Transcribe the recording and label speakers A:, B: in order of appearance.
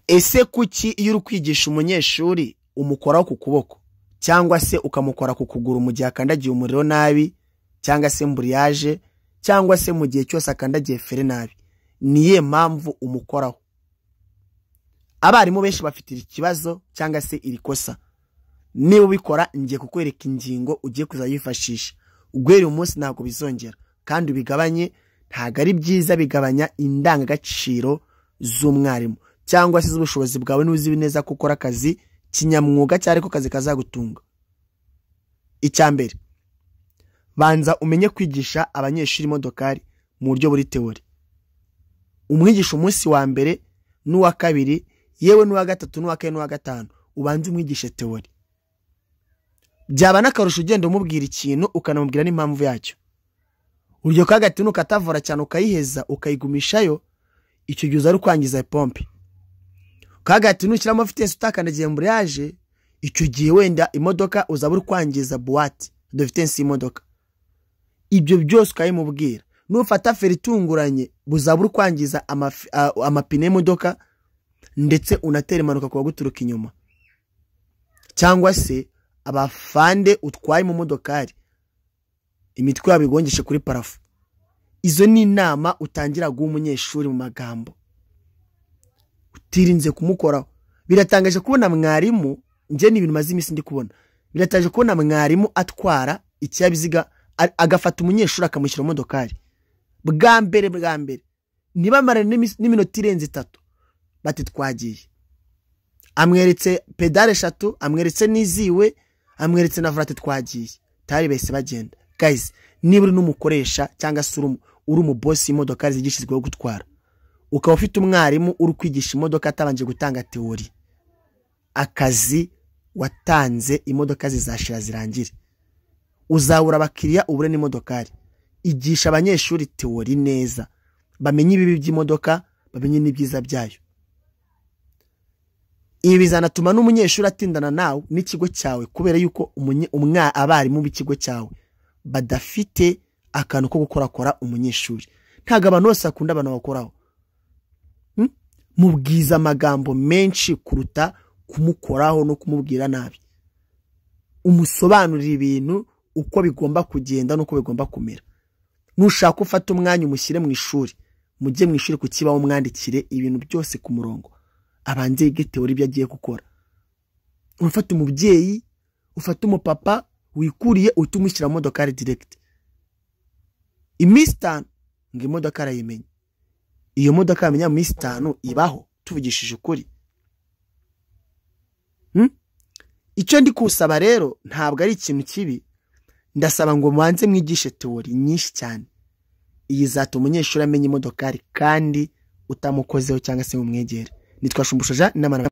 A: ese kuki iyo uri kwigisha umunyeshuri umukoraho ku kuboko cyangwa se ukamukora ku kuguru mu gihe akandagiye umuriro nabi cyangwa se mburiyaje cyangwa se mu gihe cyose akandagiye fere nabi? Niye mpamvu umukoraho? Abarimu benshi bafite ikibazo cyangwa se iri kosa. Niba ubikora ngiye kukwereka ingingo ugiye kuzayifashisha. Ugwere umunsi ntabwo bizongera kandi ubigabanye. Ntago ari byiza, bigabanya indangagaciro z'umwarimu cyangwa se z'ubushobozi bwawe n'uzi neza ko ukora akazi kinyamwuga cyari ko kazi kazagutunga. Icyambere, banza umenye kwigisha abanyeshuri imodokari mu buryo buri teori. Umwigisha umunsi wa mbere n'uwa kabiri yewe n'uwa gatatu n'uwa kane n'uwa gatanu ubanze umwigishe teori. Byaba nakarusho ugenda umubwira ikintu ukanamubwira n'impamvu yacyo. Uryo kagati nukatavura cyane ukayiheza ukayigumishayo, icyo gihe uzari kwangiza pompe. Kagati nukiramo vitesse utakandagiye mburiyaje, icyo gihe wenda imodoka uzabura kwangiza buwate de vitesse y'imodoka. Ibyo byose ukayimubwira. Nufata feri itunguranye buzabura kwangiza amapine y'imodoka ndetse unatera impanuka kuba guturuka inyuma. Cyangwa se abafande utwaye mu modokari imitwe yabigongeshe kuri parafu. Izo ni inama utangira guha umunyeshuri mu magambo utirinze kumukoraho. Biratangaje kubona mwarimu, nje ni ibintu maze imisi ndi kubona, biratangaje kubona mwarimu atwara ikiyabiziga agafata umunyeshuri akamushyira mu modokari. Bwa mbere nibamara n'iminota irenze 3 bati twagiye. Amweretse pedale 3, amweretse n'iziwe, amweretse na volante twagiye. Tari bese bagenda. Guys, niba uri n'umukoresha cyangwa se uri umubosi y'imodoka zigishizweho gutwara, ukaba ufite umwarimu uri kwigisha imodoka atabanje gutanga teori, akazi watanze imodoka zizashira zirangire. Uzabura abakiriya ubure n'imodokari. Igisha abanyeshuri teori neza, bamenye ibibi by'imodoka, bamenye n'ibyiza byayo. Ibi bizanatuma n'umunyeshuri atindana nawe n'ikigo cyawe, kubera yuko abarimu b'ikigo cyawe badafite akantu ko gukorakora umunyeshuri. Ntago abantu bose akunda abantu bakoraho. Mubwiza amagambo menshi kuruta kumukoraho no kumubwira nabi. Umusobanurira ibintu uko bigomba kugenda nuko bigomba kumera. Nushaka ufata umwanya umushyire mu ishuri, mujye mu ishuri kukibaho umwandikire ibintu byose ku murongo. Abanze yige teori ibyo agiye gukora. Ufata umubyeyi, ufata umupapa wikuriye utumushyira mu modokari direct. Iminsi 5 ngo imodoka arayimenya. Iyo modoka amenya mu minsi 5 ibaho, tuvugishije ukuri. Icyo ndi kusaba rero ntabwo ari ikintu kibi. Ndasaba ngo mwanze mwigishe teori nyinshi cyane. Iyi zatuma umunyeshuri amenya imodokari kandi utamukozeho cyangwa se umwegere. Nitwa Shumbushoja n'amana